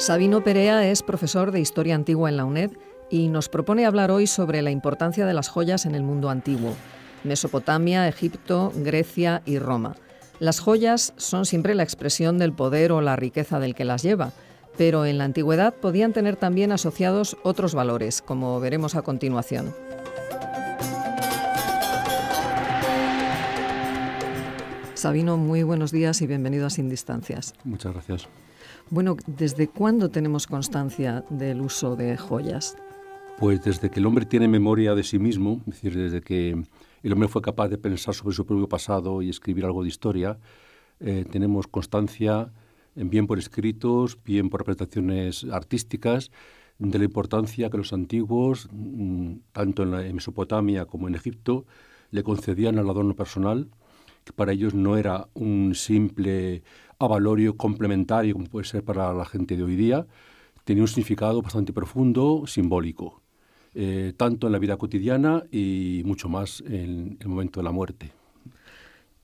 Sabino Perea es profesor de Historia Antigua en la UNED y nos propone hablar hoy sobre la importancia de las joyas en el mundo antiguo. Mesopotamia, Egipto, Grecia y Roma. Las joyas son siempre la expresión del poder o la riqueza del que las lleva, pero en la antigüedad podían tener también asociados otros valores, como veremos a continuación. Sabino, muy buenos días y bienvenido a Sin Distancias. Muchas gracias. Bueno, ¿desde cuándo tenemos constancia del uso de joyas? Pues desde que el hombre tiene memoria de sí mismo, es decir, desde que el hombre fue capaz de pensar sobre su propio pasado y escribir algo de historia, tenemos constancia, bien por escritos, bien por representaciones artísticas, de la importancia que los antiguos, tanto en Mesopotamia como en Egipto, le concedían al adorno personal, que para ellos no era un simple avalorio complementario como puede ser para la gente de hoy día, tenía un significado bastante profundo, simbólico, tanto en la vida cotidiana y mucho más en el momento de la muerte.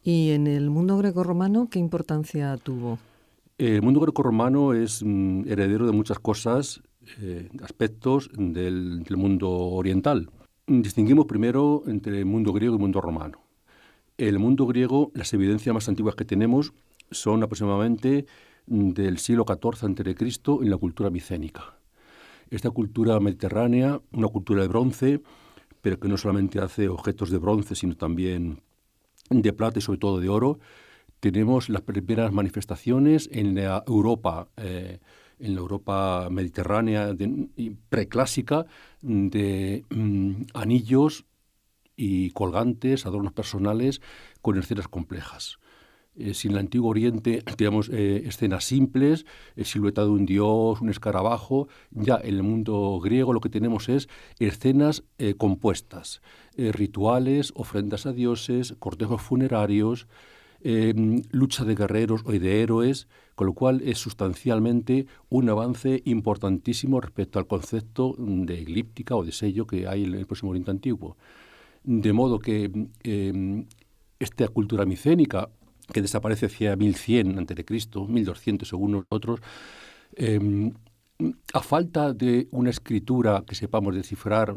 ¿Y en el mundo grecorromano qué importancia tuvo? El mundo grecorromano es heredero de muchas cosas, aspectos del mundo oriental. Distinguimos primero entre el mundo griego y el mundo romano. El mundo griego, las evidencias más antiguas que tenemos son aproximadamente del siglo XIV a.C. en la cultura micénica. Esta cultura mediterránea, una cultura de bronce, pero que no solamente hace objetos de bronce, sino también de plata y sobre todo de oro, tenemos las primeras manifestaciones en la Europa mediterránea preclásica de anillos y colgantes, adornos personales con escenas complejas. Si en el Antiguo Oriente tenemos escenas simples, silueta de un dios, un escarabajo, ya en el mundo griego lo que tenemos es escenas compuestas, rituales, ofrendas a dioses, cortejos funerarios, lucha de guerreros o de héroes, con lo cual es sustancialmente un avance importantísimo respecto al concepto de eclíptica o de sello que hay en el próximo Oriente Antiguo. De modo que esta cultura micénica, que desaparece hacia 1100 a.C., 1200 según otros, a falta de una escritura que sepamos descifrar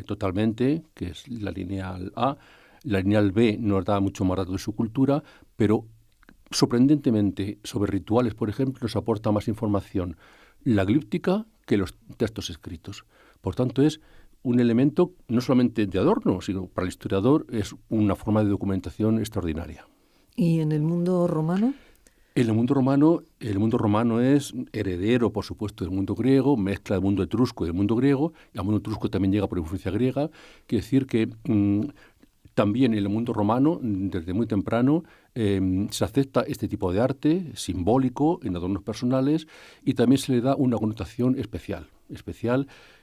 totalmente, que es la lineal A, la lineal B nos da mucho más datos de su cultura, pero sorprendentemente sobre rituales, por ejemplo, nos aporta más información la glíptica que los textos escritos. Por tanto, es un elemento no solamente de adorno, sino para el historiador es una forma de documentación extraordinaria. ¿Y en el mundo romano? En el mundo romano es heredero, por supuesto, del mundo griego, mezcla del mundo etrusco y del mundo griego, y al mundo etrusco también llega por influencia griega. Quiere decir que también en el mundo romano, desde muy temprano, se acepta este tipo de arte simbólico en adornos personales y también se le da una connotación especial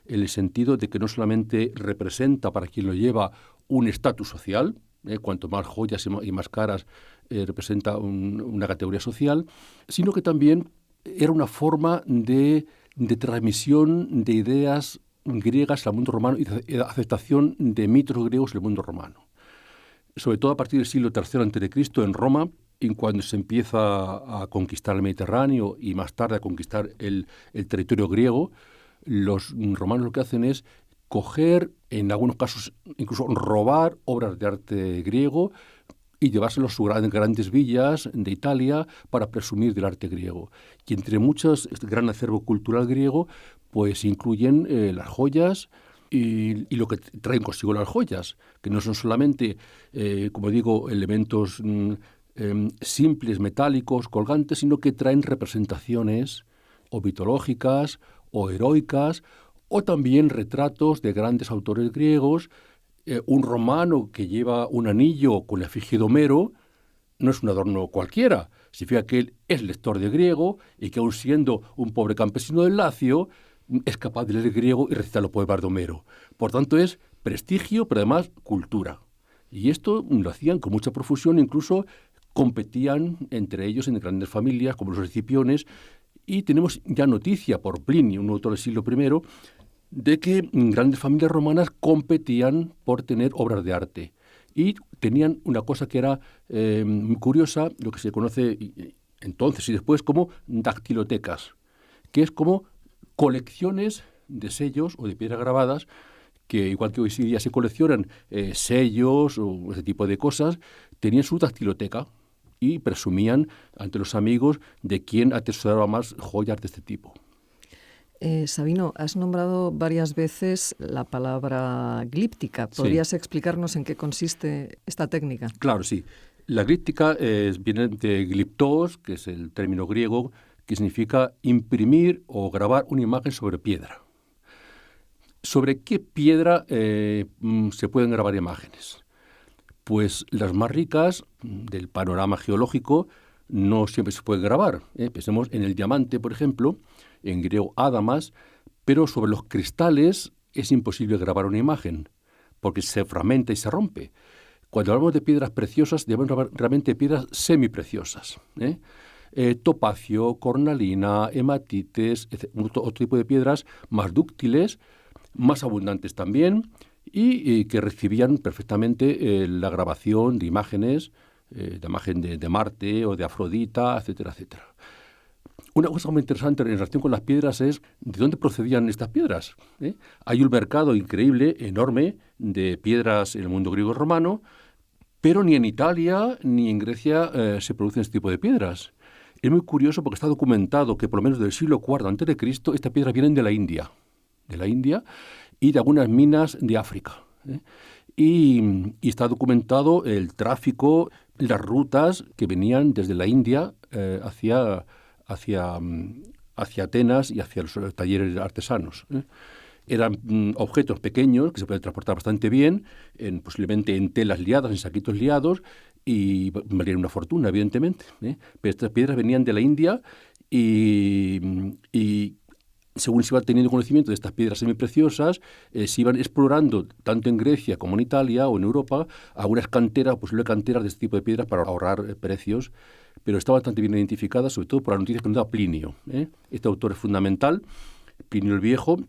en el sentido de que no solamente representa para quien lo lleva un estatus social, cuanto más joyas y más caras representa una categoría social, sino que también era una forma de transmisión de ideas griegas al mundo romano y de aceptación de mitos griegos en el mundo romano. Sobre todo a partir del siglo III a.C. en Roma, y cuando se empieza a conquistar el Mediterráneo y más tarde a conquistar el territorio griego, los romanos lo que hacen es coger, en algunos casos incluso robar obras de arte griego y llevárselos a sus grandes villas de Italia para presumir del arte griego. Y entre muchos, este gran acervo cultural griego, pues incluyen las joyas y lo que traen consigo las joyas, que no son solamente, como digo, elementos simples, metálicos, colgantes, sino que traen representaciones o mitológicas o heroicas, o también retratos de grandes autores griegos. Un romano que lleva un anillo con la efigie de Homero no es un adorno cualquiera. Significa que él es lector de griego y que, aun siendo un pobre campesino del Lacio, es capaz de leer griego y recitar los poemas de Homero. Por tanto, es prestigio, pero además cultura. Y esto lo hacían con mucha profusión, incluso competían entre ellos en grandes familias, como los Escipiones, y tenemos ya noticia por Plinio, un autor del siglo I, de que grandes familias romanas competían por tener obras de arte. Y tenían una cosa que era muy curiosa, lo que se conoce entonces y después como dactilotecas, que es como colecciones de sellos o de piedras grabadas, que igual que hoy en día se coleccionan sellos o ese tipo de cosas, tenían su dactiloteca y presumían ante los amigos de quién atesoraba más joyas de este tipo. Sabino, has nombrado varias veces la palabra glíptica. ¿Podrías explicarnos en qué consiste esta técnica? Claro, sí. La glíptica viene de gliptos, que es el término griego, que significa imprimir o grabar una imagen sobre piedra. ¿Sobre qué piedra se pueden grabar imágenes? Pues las más ricas del panorama geológico no siempre se pueden grabar. Pensemos en el diamante, por ejemplo, en griego ádamas, pero sobre los cristales es imposible grabar una imagen, porque se fragmenta y se rompe. Cuando hablamos de piedras preciosas, debemos grabar realmente piedras semipreciosas. Topacio, cornalina, hematites, otro tipo de piedras más dúctiles, más abundantes también, y que recibían perfectamente la grabación de imágenes, de imagen de Marte o de Afrodita, etcétera, etcétera. Una cosa muy interesante en relación con las piedras es de dónde procedían estas piedras. Hay un mercado increíble, enorme, de piedras en el mundo griego y romano, pero ni en Italia ni en Grecia se producen este tipo de piedras. Es muy curioso porque está documentado que por lo menos del siglo IV a.C. estas piedras vienen de la India y de algunas minas de África. Y está documentado el tráfico, las rutas que venían desde la India hacia Atenas y hacia los talleres artesanos. Eran objetos pequeños que se pueden transportar bastante bien, posiblemente en telas liadas, en saquitos liados, y valían una fortuna, evidentemente. Pero estas piedras venían de la India y según se iba teniendo conocimiento de estas piedras semipreciosas, se iban explorando, tanto en Grecia como en Italia o en Europa, algunas canteras, posibles canteras de este tipo de piedras para ahorrar precios, pero está bastante bien identificada, sobre todo por las noticias que nos da Plinio. Este autor es fundamental, Plinio el Viejo,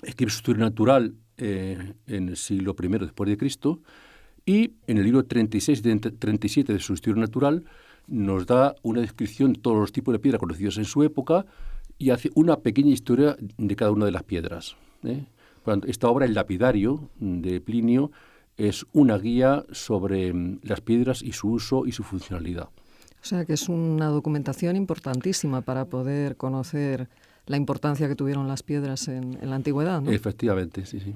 escribe su historia natural en el siglo I después de Cristo, y en el libro 36 y 37 de su historia natural nos da una descripción de todos los tipos de piedras conocidos en su época y hace una pequeña historia de cada una de las piedras. Esta obra, El lapidario, de Plinio, es una guía sobre las piedras y su uso y su funcionalidad. O sea que es una documentación importantísima para poder conocer la importancia que tuvieron las piedras en la antigüedad, ¿no? Efectivamente, sí, sí.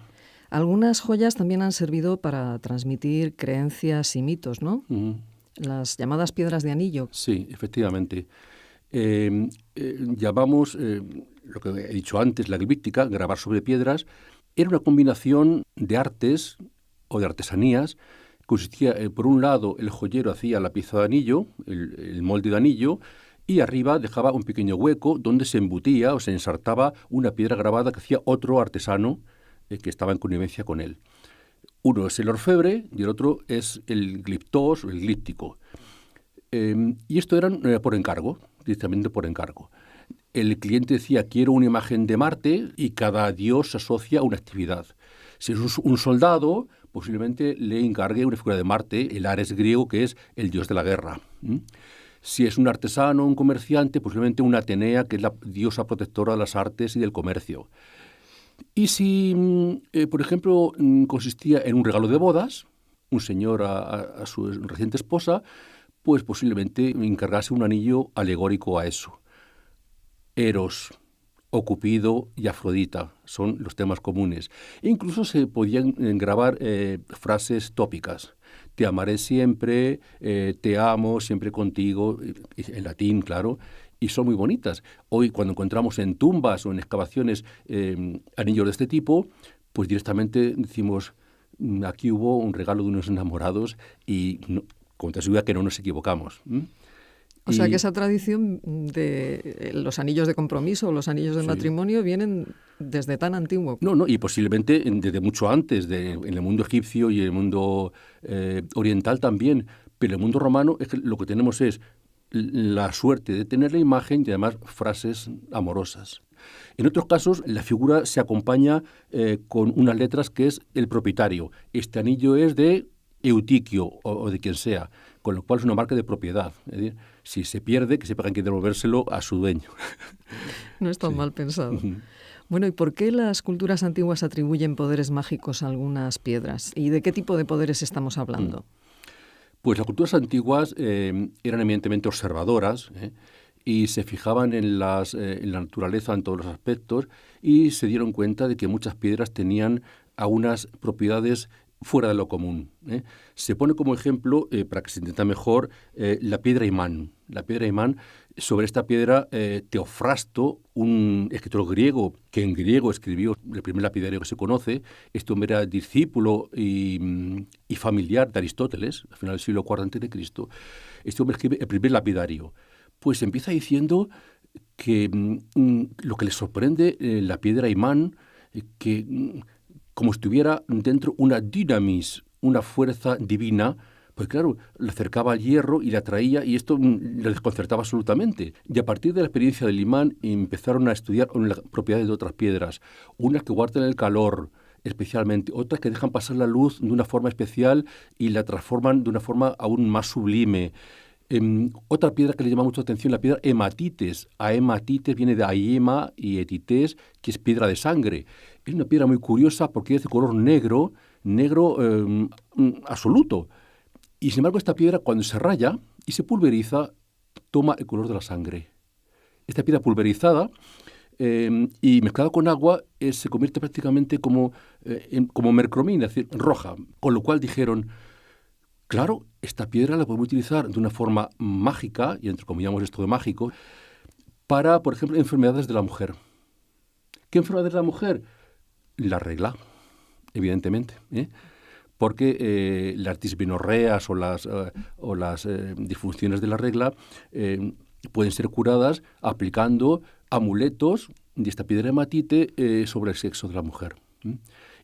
Algunas joyas también han servido para transmitir creencias y mitos, ¿no? Uh-huh. Las llamadas piedras de anillo. Sí, efectivamente. Llamamos, lo que he dicho antes, la glíptica, grabar sobre piedras, era una combinación de artes o de artesanías. Consistía, por un lado, el joyero hacía la pieza de anillo, el molde de anillo, y arriba dejaba un pequeño hueco donde se embutía o se ensartaba una piedra grabada que hacía otro artesano que estaba en connivencia con él. Uno es el orfebre y el otro es el gliptos o el glíptico. Y esto eran por encargo, directamente por encargo. El cliente decía, quiero una imagen de Marte, y cada dios se asocia a una actividad. Si es un soldado, posiblemente le encargue una figura de Marte, el Ares griego, que es el dios de la guerra. Si es un artesano, un comerciante, posiblemente una Atenea, que es la diosa protectora de las artes y del comercio. Y si, por ejemplo, consistía en un regalo de bodas, un señor a su reciente esposa, pues posiblemente encargase un anillo alegórico a eso. Eros, o Cupido y Afrodita son los temas comunes. E incluso se podían grabar frases tópicas. Te amaré siempre, te amo, siempre contigo, en latín, claro, y son muy bonitas. Hoy, cuando encontramos en tumbas o en excavaciones anillos de este tipo, pues directamente decimos, aquí hubo un regalo de unos enamorados y con toda seguridad que no nos equivocamos. O sea que esa tradición de los anillos de compromiso o los anillos de matrimonio vienen desde tan antiguo. No, y posiblemente desde mucho antes, en el mundo egipcio y en el mundo oriental también. Pero en el mundo romano es que lo que tenemos es la suerte de tener la imagen y además frases amorosas. En otros casos, la figura se acompaña con unas letras que es el propietario. Este anillo es de Eutiquio o de quien sea. con lo cual es una marca de propiedad. Es decir, si se pierde, que sepan que hay que devolvérselo a su dueño. No es tan mal pensado. Bueno, ¿y por qué las culturas antiguas atribuyen poderes mágicos a algunas piedras? ¿Y de qué tipo de poderes estamos hablando? Pues las culturas antiguas eran eminentemente observadoras, y se fijaban en la naturaleza en todos los aspectos y se dieron cuenta de que muchas piedras tenían algunas propiedades fuera de lo común. Se pone como ejemplo, para que se entienda mejor, la piedra imán. La piedra imán, sobre esta piedra, Teofrasto, un escritor griego, que en griego escribió el primer lapidario que se conoce, este hombre era discípulo y familiar de Aristóteles, al final del siglo IV a.C., este hombre escribe el primer lapidario. Pues empieza diciendo que lo que le sorprende la piedra imán, que como estuviera dentro una dynamis, una fuerza divina, pues claro, le acercaba al hierro y le atraía y esto le desconcertaba absolutamente. Y a partir de la experiencia del imán empezaron a estudiar las propiedades de otras piedras, unas que guardan el calor especialmente, otras que dejan pasar la luz de una forma especial y la transforman de una forma aún más sublime. Otra piedra que le llama mucho la atención, la piedra hematites. Hematites viene de aiema y etites, que es piedra de sangre. Es una piedra muy curiosa porque es de color negro, absoluto. Y sin embargo esta piedra cuando se raya y se pulveriza, toma el color de la sangre. Esta piedra pulverizada y mezclada con agua se convierte prácticamente como mercromina, es decir, roja. Con lo cual dijeron, claro, esta piedra la podemos utilizar de una forma mágica, y entrecomillamos esto de mágico, para, por ejemplo, enfermedades de la mujer. ¿Qué enfermedades de la mujer? La regla, evidentemente, porque las dismenorreas o las disfunciones de la regla pueden ser curadas aplicando amuletos de esta piedra hematite sobre el sexo de la mujer.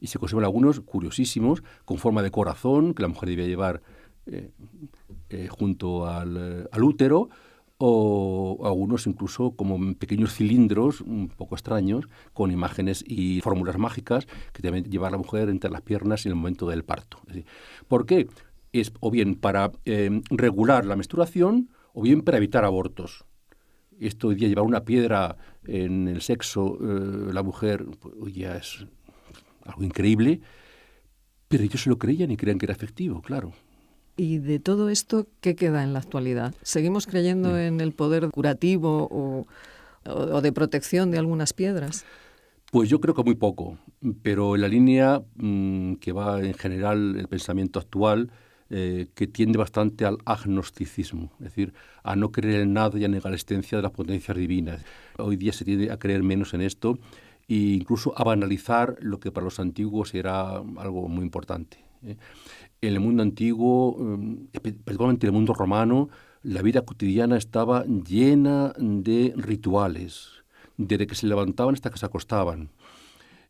Y se conservan algunos curiosísimos con forma de corazón que la mujer debía llevar junto al útero, o algunos incluso como pequeños cilindros un poco extraños con imágenes y fórmulas mágicas que deben llevar a la mujer entre las piernas en el momento del parto. Es decir, ¿por qué? Es o bien para regular la menstruación o bien para evitar abortos. Esto hoy día llevar una piedra en el sexo, la mujer, pues, ya es algo increíble, pero ellos se lo creían y creían que era efectivo, claro. ¿Y de todo esto qué queda en la actualidad? ¿Seguimos creyendo en el poder curativo o de protección de algunas piedras? Pues yo creo que muy poco, pero en la línea que va en general el pensamiento actual, que tiende bastante al agnosticismo, es decir, a no creer en nada y a negar la existencia de las potencias divinas. Hoy día se tiende a creer menos en esto e incluso a banalizar lo que para los antiguos era algo muy importante. En el mundo antiguo, particularmente en el mundo romano, la vida cotidiana estaba llena de rituales, desde que se levantaban hasta que se acostaban.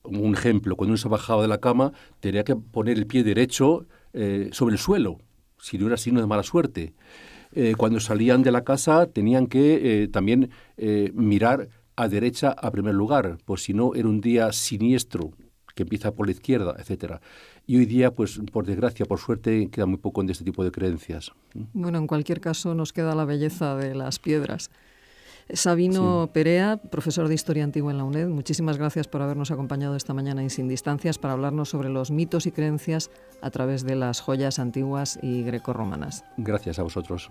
Como un ejemplo, cuando uno se bajaba de la cama, tenía que poner el pie derecho sobre el suelo, si no era signo de mala suerte. Cuando salían de la casa, tenían que también mirar a derecha a primer lugar, pues si no era un día siniestro, que empieza por la izquierda, etcétera. Y hoy día, pues por desgracia, por suerte, queda muy poco de este tipo de creencias. Bueno, en cualquier caso nos queda la belleza de las piedras. Sabino Perea, profesor de Historia Antigua en la UNED, muchísimas gracias por habernos acompañado esta mañana en Sin Distancias para hablarnos sobre los mitos y creencias a través de las joyas antiguas y grecorromanas. Gracias a vosotros.